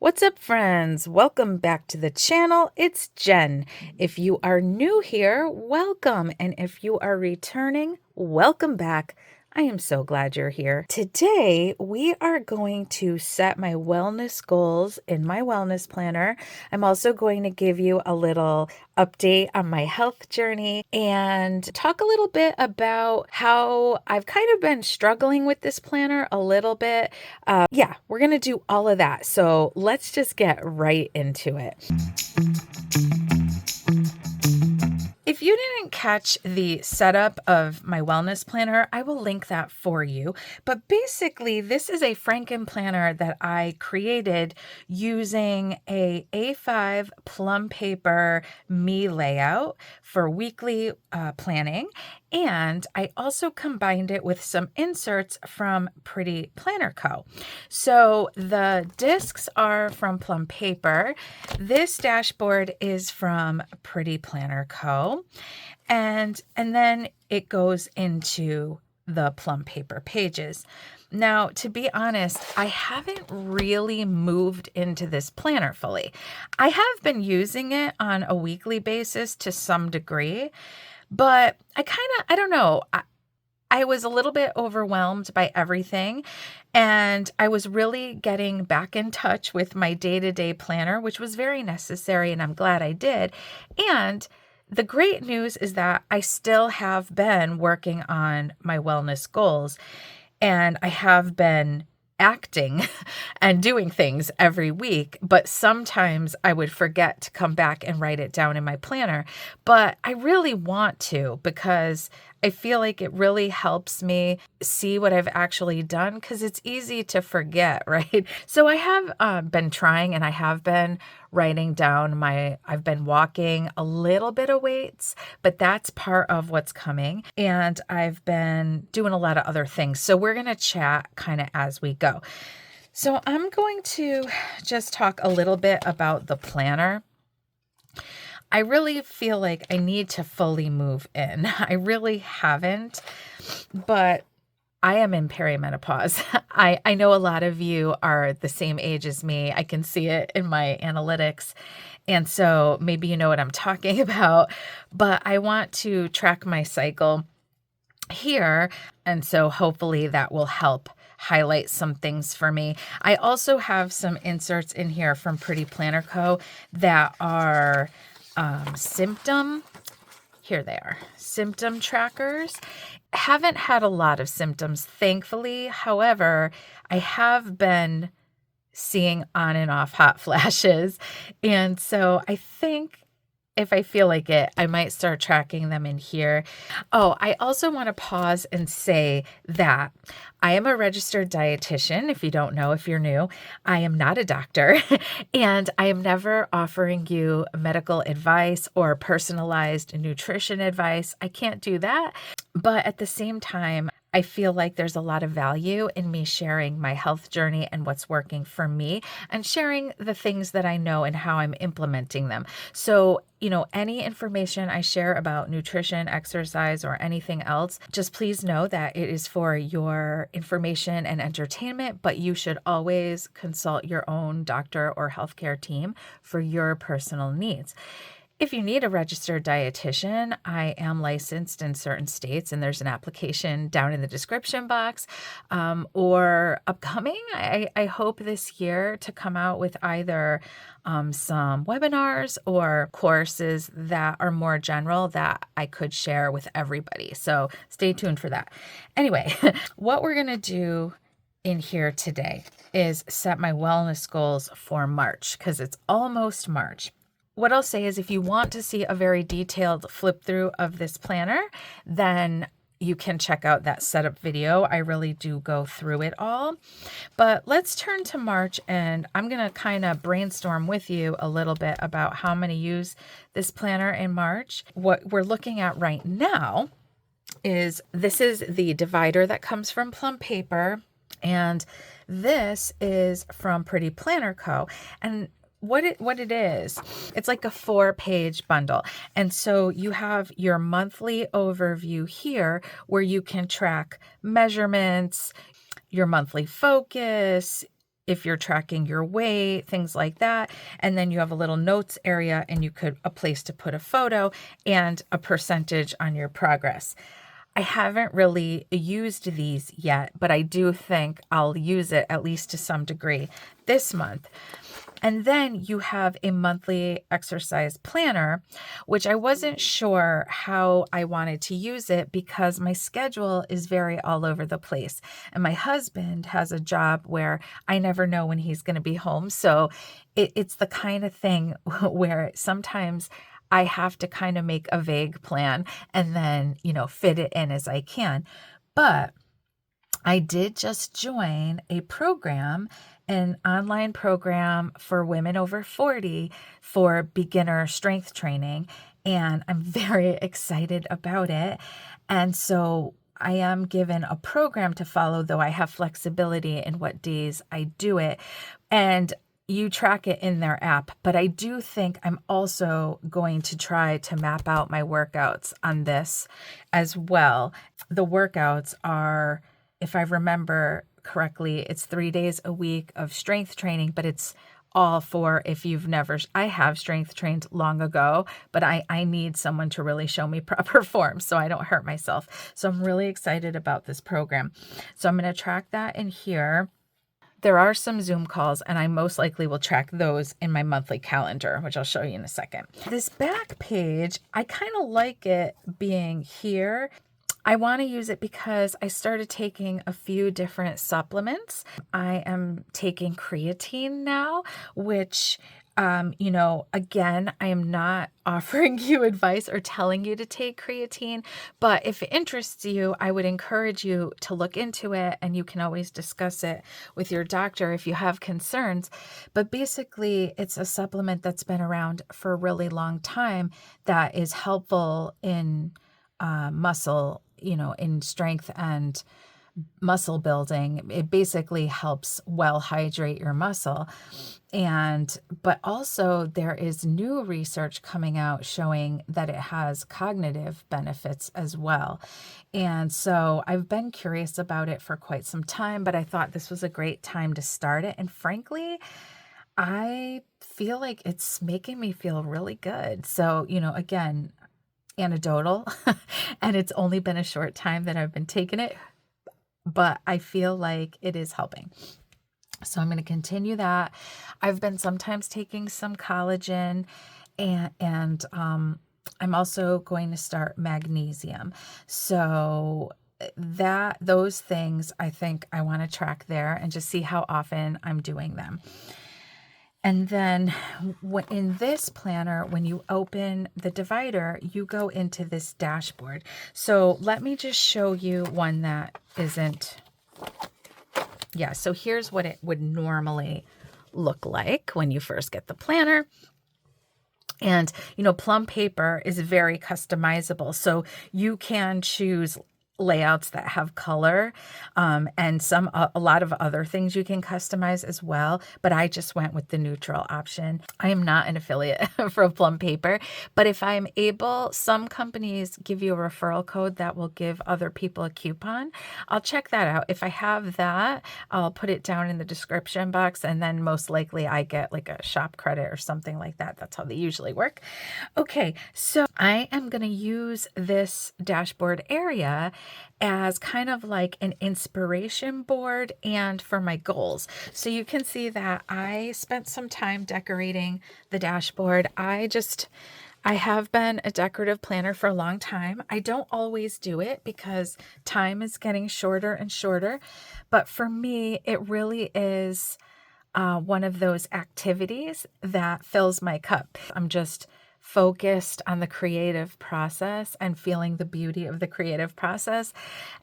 What's up, friends? Welcome back to the channel. It's Jen. If you are new here, welcome. And if you are returning, welcome back. I am so glad you're here. Today, we are going to set my wellness goals in my wellness planner. I'm also going to give you a little update on my health journey and talk a little bit about how I've kind of been struggling with this planner a little bit. We're going to do all of that. So let's just get right into it. If you didn't catch the setup of my wellness planner, I will link that for you. But basically, this is a Frankenplanner that I created using a A5 Plum paper me layout for weekly planning. And I also combined it with some inserts from Pretty Planner Co. So the discs are from Plum paper. This dashboard is from Pretty Planner Co. And then it goes into the Plum paper pages. Now, to be honest, I haven't really moved into this planner fully. I have been using it on a weekly basis to some degree, but I don't know. I was a little bit overwhelmed by everything, and I was really getting back in touch with my day-to-day planner, which was very necessary, and I'm glad I did. And the great news is that I still have been working on my wellness goals, and I have been acting and doing things every week, but sometimes I would forget to come back and write it down in my planner. But I really want to, because I feel like it really helps me see what I've actually done, because it's easy to forget, right? So I have been trying, and I have been writing down I've been walking a little bit of weights, but that's part of what's coming. And I've been doing a lot of other things. So we're going to chat kind of as we go. So I'm going to just talk a little bit about the planner. I really feel like I need to fully move in. I really haven't, but I am in perimenopause. I know a lot of you are the same age as me. I can see it in my analytics. And so maybe you know what I'm talking about, but I want to track my cycle here. And so hopefully that will help highlight some things for me. I also have some inserts in here from Pretty Planner Co. that are symptom trackers. Haven't had a lot of symptoms, thankfully. However, I have been seeing on and off hot flashes. And so I think if I feel like it, I might start tracking them in here. Oh, I also want to pause and say that I am a registered dietitian. If you don't know, if you're new, I am not a doctor, and I am never offering you medical advice or personalized nutrition advice. I can't do that. But at the same time, I feel like there's a lot of value in me sharing my health journey and what's working for me, and sharing the things that I know and how I'm implementing them. So, any information I share about nutrition, exercise, or anything else, just please know that it is for your information and entertainment, but you should always consult your own doctor or healthcare team for your personal needs. If you need a registered dietitian, I am licensed in certain states, and there's an application down in the description box, or upcoming. I hope this year to come out with either some webinars or courses that are more general that I could share with everybody. So stay tuned for that. Anyway, what we're going to do in here today is set my wellness goals for March, because it's almost March. What I'll say is, if you want to see a very detailed flip through of this planner, then you can check out that setup video. I really do go through it all. But let's turn to March, and I'm going to kind of brainstorm with you a little bit about how I'm going to use this planner in March. What we're looking at right now is this is the divider that comes from Plum paper, and this is from Pretty Planner Co. And what it is, it's like a 4-page bundle. And so you have your monthly overview here, where you can track measurements, your monthly focus, if you're tracking your weight, things like that. And then you have a little notes area, and a place to put a photo and a percentage on your progress. I haven't really used these yet, but I do think I'll use it at least to some degree this month. And then you have a monthly exercise planner, which I wasn't sure how I wanted to use it because my schedule is very all over the place. And my husband has a job where I never know when he's going to be home. So it's the kind of thing where sometimes I have to kind of make a vague plan and then, fit it in as I can. But I did just join a program, an online program for women over 40 for beginner strength training, and I'm very excited about it. And so I am given a program to follow, though I have flexibility in what days I do it. And you track it in their app, but I do think I'm also going to try to map out my workouts on this as well. The workouts are, if I remember correctly, it's 3 days a week of strength training, but it's all for if you've never, I have strength trained long ago, but I need someone to really show me proper form so I don't hurt myself. So I'm really excited about this program. So I'm going to track that in here. There are some Zoom calls, and I most likely will track those in my monthly calendar, which I'll show you in a second. This back page, I kind of like it being here. I want to use it because I started taking a few different supplements. I am taking creatine now, which, again, I am not offering you advice or telling you to take creatine, but if it interests you, I would encourage you to look into it, and you can always discuss it with your doctor if you have concerns. But basically, it's a supplement that's been around for a really long time that is helpful in muscle, in strength and muscle building. It basically helps well hydrate your muscle. But also there is new research coming out showing that it has cognitive benefits as well. And so I've been curious about it for quite some time, but I thought this was a great time to start it. And frankly, I feel like it's making me feel really good. So, again, anecdotal, and it's only been a short time that I've been taking it, but I feel like it is helping. So I'm going to continue that. I've been sometimes taking some collagen, and I'm also going to start magnesium. So those things, I think I want to track there and just see how often I'm doing them. And then in this planner, when you open the divider, you go into this dashboard. So let me just show you one that isn't. Yeah, so here's what it would normally look like when you first get the planner. And, Plum paper is very customizable. So you can choose layouts that have color, and a lot of other things you can customize as well, but I just went with the neutral option. I am not an affiliate for Plum paper, but if I'm able, some companies give you a referral code that will give other people a coupon. I'll check that out. If I have that, I'll put it down in the description box, and then most likely I get like a shop credit or something like that. That's how they usually work. Okay, so I am going to use this dashboard area as kind of like an inspiration board and for my goals. So you can see that I spent some time decorating the dashboard. I have been a decorative planner for a long time. I don't always do it because time is getting shorter and shorter, but for me, it really is one of those activities that fills my cup. I'm just focused on the creative process and feeling the beauty of the creative process.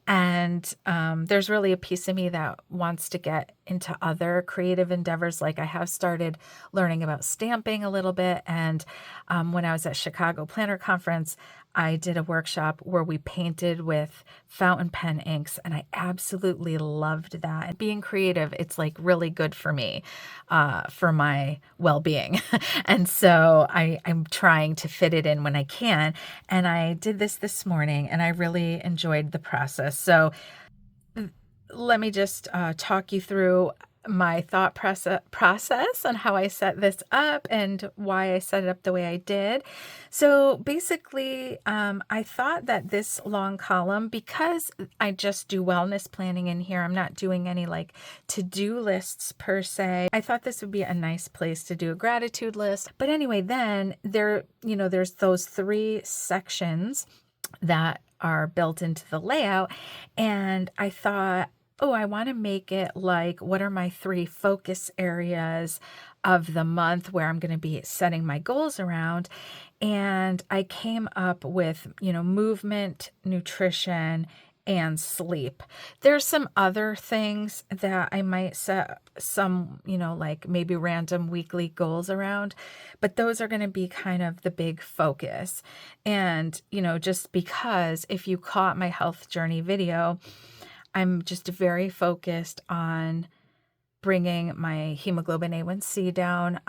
And there's really a piece of me that wants to get into other creative endeavors. Like I have started learning about stamping a little bit. And when I was at Chicago Planner Conference, I did a workshop where we painted with fountain pen inks, and I absolutely loved that. And being creative, it's like really good for me, for my well-being. And so I'm trying to fit it in when I can. And I did this morning, and I really enjoyed the process. So let me just talk you through my thought process on how I set this up and why I set it up the way I did. So basically, I thought that this long column, because I just do wellness planning in here, I'm not doing any like to-do lists per se. I thought this would be a nice place to do a gratitude list. But anyway, then there's those 3 sections that are built into the layout. And I thought, oh, I want to make it like, what are my 3 focus areas of the month where I'm going to be setting my goals around? And I came up with, movement, nutrition, and sleep. There's some other things that I might set some, like maybe random weekly goals around, but those are going to be kind of the big focus. And, just because if you caught my health journey video, I'm just very focused on bringing my hemoglobin A1C down.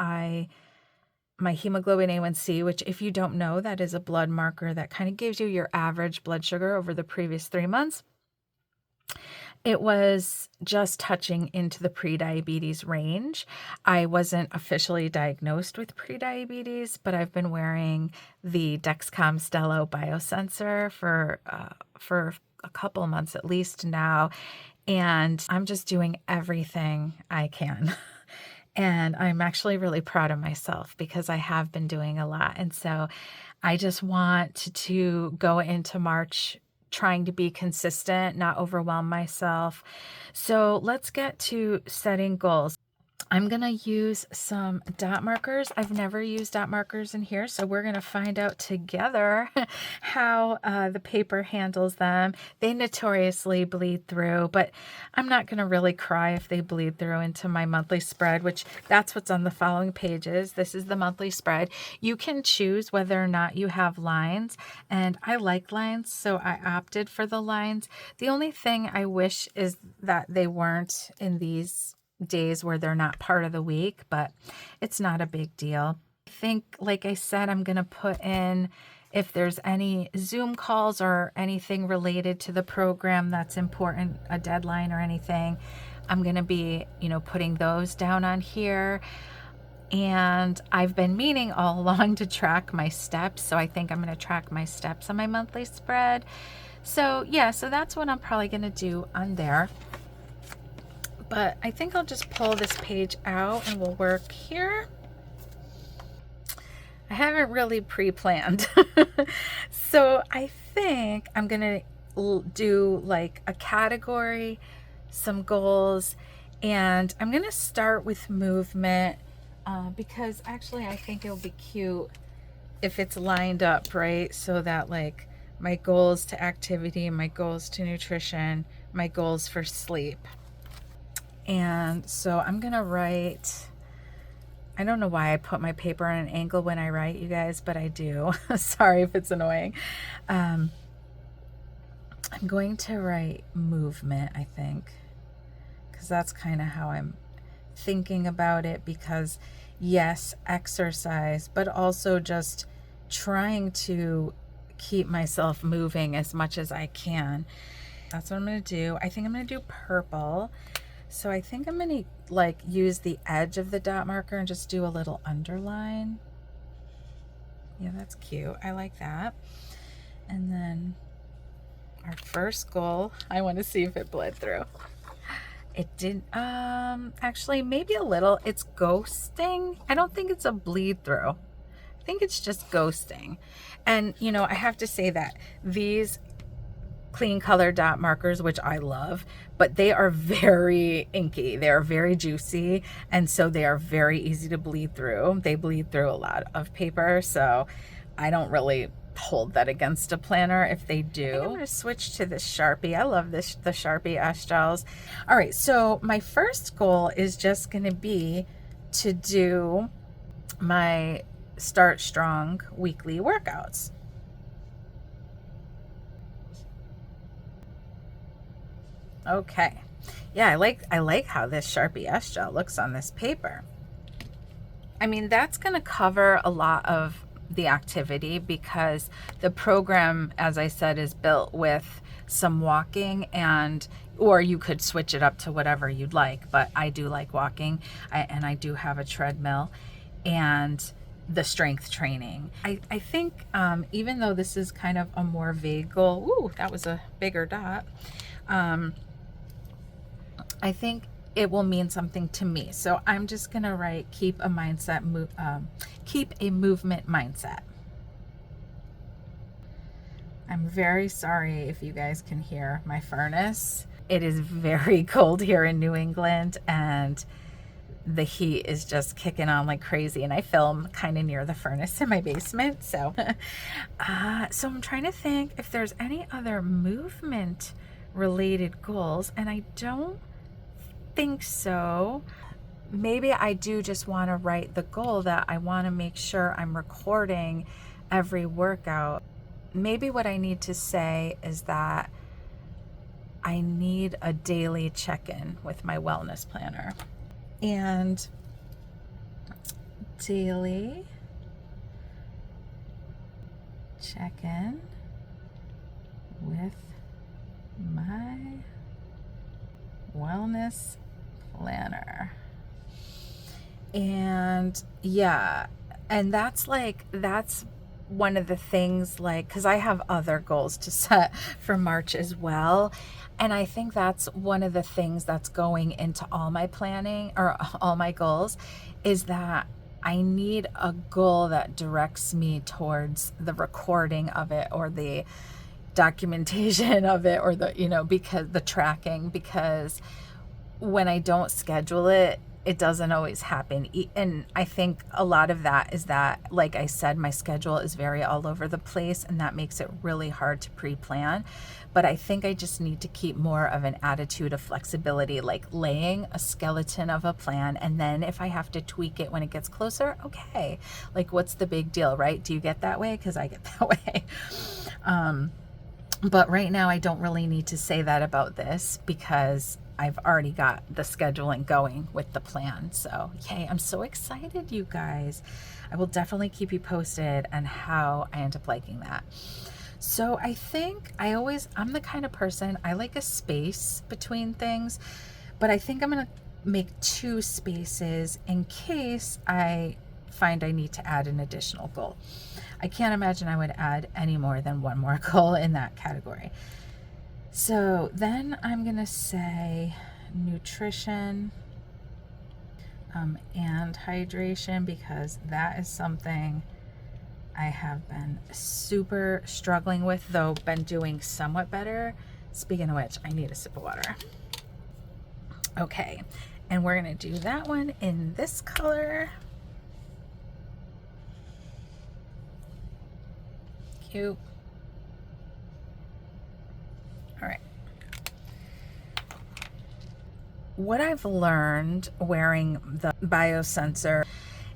My hemoglobin A1C, which if you don't know, that is a blood marker that kind of gives you your average blood sugar over the previous 3 months. It was just touching into the prediabetes range. I wasn't officially diagnosed with prediabetes, but I've been wearing the Dexcom Stelo biosensor for a couple of months at least now, and I'm just doing everything I can. And I'm actually really proud of myself because I have been doing a lot. And so I just want to go into March trying to be consistent, not overwhelm myself. So let's get to setting goals. I'm going to use some dot markers. I've never used dot markers in here, so we're going to find out together how the paper handles them. They notoriously bleed through, but I'm not going to really cry if they bleed through into my monthly spread, which that's what's on the following pages. This is the monthly spread. You can choose whether or not you have lines, and I like lines, so I opted for the lines. The only thing I wish is that they weren't in these days where they're not part of the week, but it's not a big deal. I think, like I said, I'm going to put in if there's any Zoom calls or anything related to the program that's important, a deadline or anything, I'm going to be, putting those down on here. And I've been meaning all along to track my steps, so I think I'm going to track my steps on my monthly spread. So yeah, so that's what I'm probably going to do on there. But I think I'll just pull this page out and we'll work here. I haven't really pre-planned. So I think I'm going to do like a category, some goals, and I'm going to start with movement because actually I think it'll be cute if it's lined up, right? So that like my goals to activity, my goals to nutrition, my goals for sleep. And so I'm going to write, I don't know why I put my paper on an angle when I write, you guys, but I do. Sorry if it's annoying. I'm going to write movement, I think, because that's kind of how I'm thinking about it, because yes, exercise, but also just trying to keep myself moving as much as I can. That's what I'm going to do. I think I'm going to do purple. So I think I'm going to like use the edge of the dot marker and just do a little underline. Yeah, that's cute. I like that. And then our first goal, I want to see if it bled through. It didn't, actually maybe a little. It's ghosting. I don't think it's a bleed through. I think it's just ghosting. And I have to say that these clean color dot markers, which I love, but they are very inky. They are very juicy, and so they are very easy to bleed through. They bleed through a lot of paper, so I don't really hold that against a planner if they do. I'm going to switch to this Sharpie. I love the Sharpie Ash Gels. All right, so my first goal is just going to be to do my Start Strong weekly workouts. Okay. Yeah, I like how this Sharpie Ash Gel looks on this paper. I mean, that's going to cover a lot of the activity, because the program, as I said, is built with some walking, and or you could switch it up to whatever you'd like, but I do like walking, and I do have a treadmill and the strength training. I think even though this is kind of a more vague goal, ooh, that was a bigger dot, I think it will mean something to me. So I'm just gonna write keep a movement mindset. I'm very sorry if you guys can hear my furnace. It is very cold here in New England, and the heat is just kicking on like crazy, and I film kind of near the furnace in my basement. So so I'm trying to think if there's any other movement related goals, and I don't think so. Maybe I do just want to write the goal that I want to make sure I'm recording every workout. Maybe what I need to say is that I need a daily check-in with my wellness planner, and daily check-in with my wellness planner. And yeah, and that's one of the things, like, because I have other goals to set for March as well, and I think that's one of the things that's going into all my planning, or all my goals, is that I need a goal that directs me towards the recording of it, or the documentation of it, or the, because the tracking, because when I don't schedule it, it doesn't always happen. And I think a lot of that is that, like I said, my schedule is very all over the place, and that makes it really hard to pre-plan. But I think I just need to keep more of an attitude of flexibility, like laying a skeleton of a plan, and then if I have to tweak it when it gets closer, okay, like what's the big deal, right? Do you get that way? Because I get that way. But right now I don't really need to say that about this, because I've already got the scheduling going with the plan. So yay, I'm so excited, you guys. I will definitely keep you posted on how I end up liking that. So I think I'm the kind of person, I like a space between things, but I think I'm gonna make 2 spaces in case I find I need to add an additional goal. I can't imagine I would add any more than 1 more goal in that category. So then I'm gonna say nutrition and hydration, because that is something I have been super struggling with, though been doing somewhat better. Speaking of which, I need a sip of water. Okay, and we're gonna do that one in this color. Cute. All right. What I've learned wearing the biosensor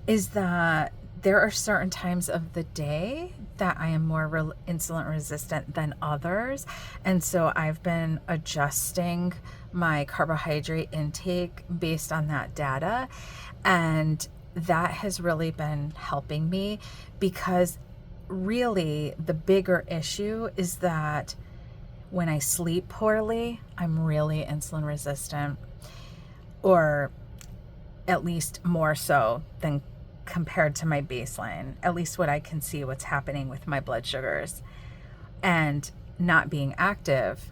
is that there are certain times of the day that I am more insulin resistant than others. And so I've been adjusting my carbohydrate intake based on that data. And that has really been helping me, because really the bigger issue is that when I sleep poorly, I'm really insulin resistant, or at least more so than compared to my baseline, at least what I can see what's happening with my blood sugars. And not being active,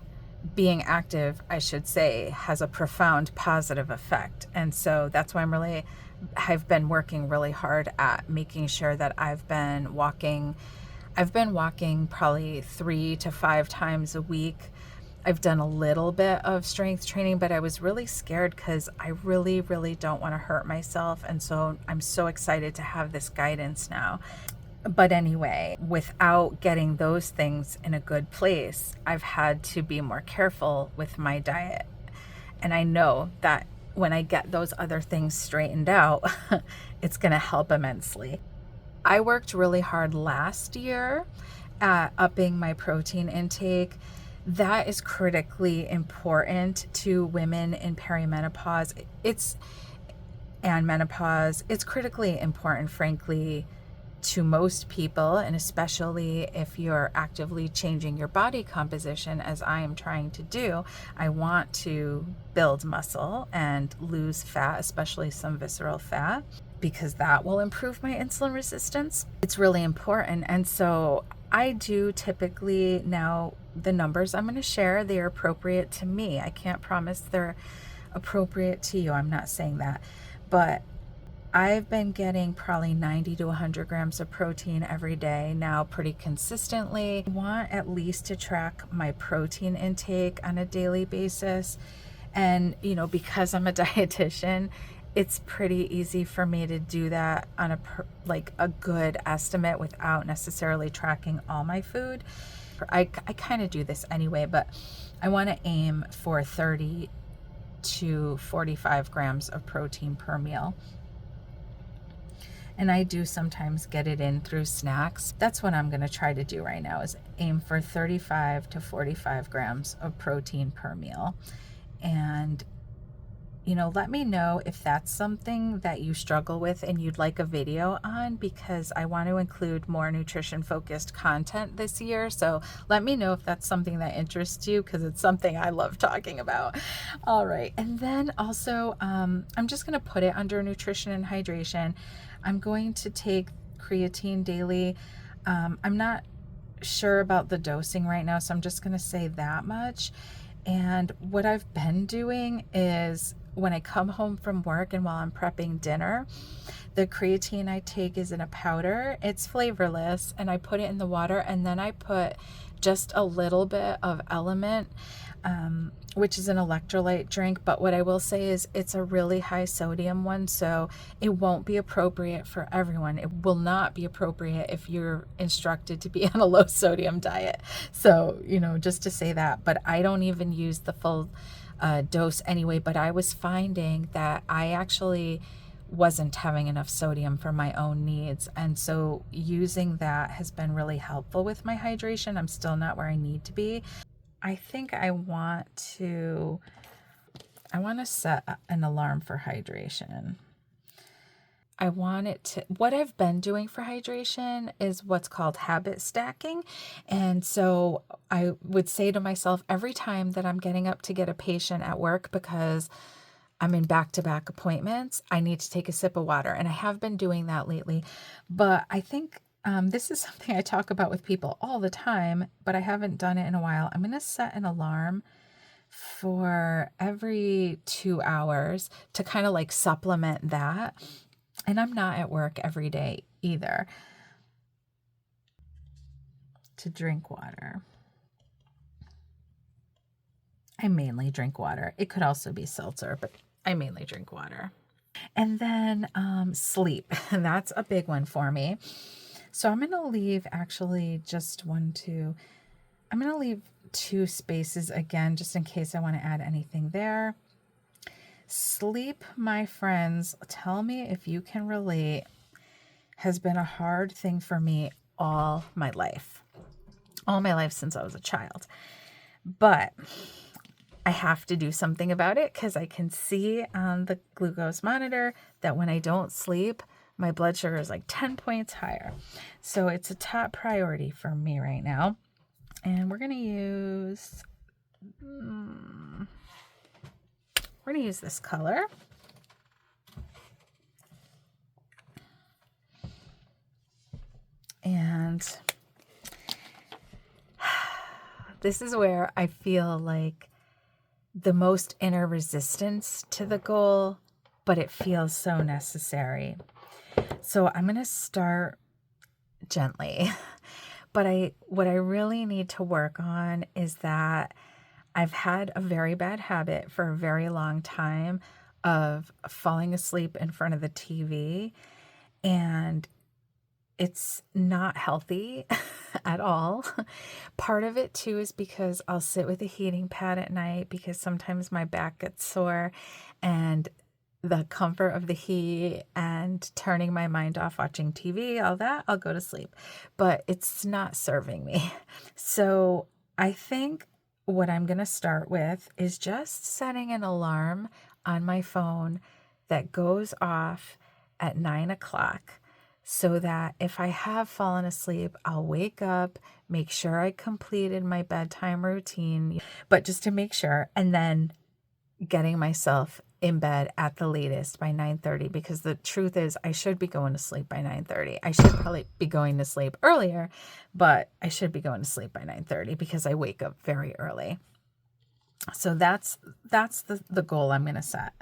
I should say, has a profound positive effect. And so that's why I've been working really hard at making sure that I've been walking probably 3 to 5 times a week. I've done a little bit of strength training, but I was really scared because I really, really don't want to hurt myself. And so I'm so excited to have this guidance now. But anyway, without getting those things in a good place, I've had to be more careful with my diet. And I know that when I get those other things straightened out, it's going to help immensely. I worked really hard last year at upping my protein intake. That is critically important to women in perimenopause. And menopause. It's critically important, frankly, to most people, and especially if you're actively changing your body composition, as I am trying to do, I want to build muscle and lose fat, especially some visceral fat, because that will improve my insulin resistance. It's really important. And so I do typically, now the numbers I'm going to share, they are appropriate to me. I can't promise they're appropriate to you. I'm not saying that, but I've been getting probably 90 to 100 grams of protein every day now, pretty consistently. I want at least to track my protein intake on a daily basis. And, you know, because I'm a dietitian, it's pretty easy for me to do that on a good estimate without necessarily tracking all my food. I kind of do this anyway, but I want to aim for 30 to 45 grams of protein per meal. And I do sometimes get it in through snacks. That's what I'm going to try to do right now, is aim for 35 to 45 grams of protein per meal. And, you know, let me know if that's something that you struggle with and you'd like a video on, because I want to include more nutrition focused content this year. So let me know if that's something that interests you, because it's something I love talking about. All right. And then also, I'm just going to put it under nutrition and hydration. I'm going to take creatine daily. I'm not sure about the dosing right now, so I'm just going to say that much. And what I've been doing is, when I come home from work and while I'm prepping dinner, the creatine I take is in a powder. It's flavorless, and I put it in the water, and then I put just a little bit of Element, which is an electrolyte drink. But what I will say is it's a really high sodium one, so it won't be appropriate for everyone. It will not be appropriate if you're instructed to be on a low sodium diet. So, you know, just to say that. But I don't even use the full dose anyway. But I was finding that I actually wasn't having enough sodium for my own needs, and so using that has been really helpful with my hydration. I'm still not where I need to be. I think I want to set an alarm for hydration. I want it to, what I've been doing for hydration is what's called habit stacking. And so I would say to myself every time that I'm getting up to get a patient at work, because I'm in back-to-back appointments, I need to take a sip of water. And I have been doing that lately. But I think this is something I talk about with people all the time, but I haven't done it in a while. I'm going to set an alarm for every 2 hours to kind of like supplement that. And I'm not at work every day either. To drink water. I mainly drink water. It could also be seltzer, but I mainly drink water. And then sleep. That's a big one for me. So I'm going to leave actually just I'm going to leave 2 spaces again, just in case I want to add anything there. Sleep, my friends, tell me if you can relate, has been a hard thing for me all my life since I was a child. But I have to do something about it, because I can see on the glucose monitor that when I don't sleep, my blood sugar is like 10 points higher. So it's a top priority for me right now. And we're going to use this color. And this is where I feel like the most inner resistance to the goal, but it feels so necessary. So I'm going to start gently. But what I really need to work on is that I've had a very bad habit for a very long time of falling asleep in front of the TV, and it's not healthy at all. Part of it too is because I'll sit with a heating pad at night, because sometimes my back gets sore, and the comfort of the heat and turning my mind off watching TV, all that, I'll go to sleep. But it's not serving me. So I think what I'm going to start with is just setting an alarm on my phone that goes off at 9 o'clock so that if I have fallen asleep, I'll wake up, make sure I completed my bedtime routine, but just to make sure, and then getting myself in bed at the latest by 9:30, because the truth is I should be going to sleep by 9:30. I should probably be going to sleep earlier, but I should be going to sleep by 9:30 because I wake up very early. So that's the goal I'm going to set.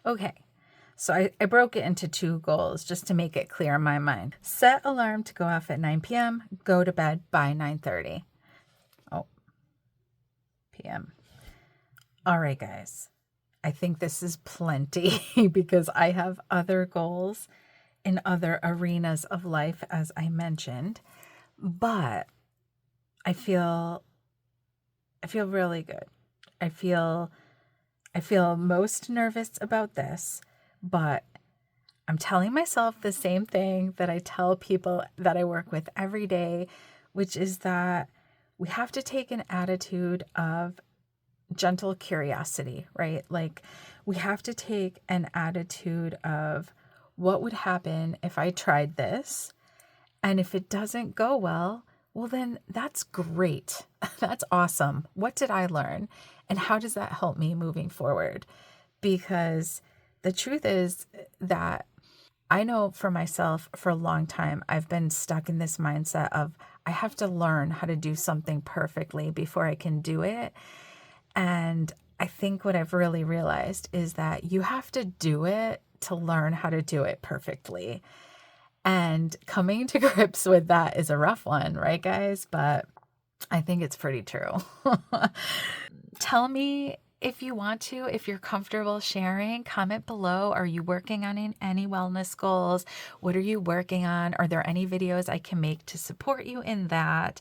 Okay. So I broke it into 2 goals just to make it clear in my mind. Set alarm to go off at 9 p.m., go to bed by 9:30. Oh, p.m. All right, guys. I think this is plenty because I have other goals in other arenas of life, as I mentioned, but I feel really good. I feel most nervous about this, but I'm telling myself the same thing that I tell people that I work with every day, which is that we have to take an attitude of gentle curiosity, right? Like, we have to take an attitude of what would happen if I tried this, and if it doesn't go well, then that's great. That's awesome. What did I learn? And how does that help me moving forward? Because the truth is that I know for myself, for a long time, I've been stuck in this mindset of I have to learn how to do something perfectly before I can do it. And I think what I've really realized is that you have to do it to learn how to do it perfectly. And coming to grips with that is a rough one, right, guys? But I think it's pretty true. Tell me if you want to, if you're comfortable sharing, comment below. Are you working on any wellness goals? What are you working on? Are there any videos I can make to support you in that?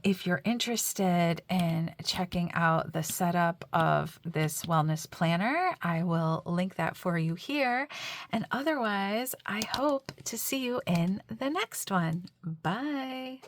If you're interested in checking out the setup of this wellness planner, I will link that for you here. And otherwise, I hope to see you in the next one. Bye.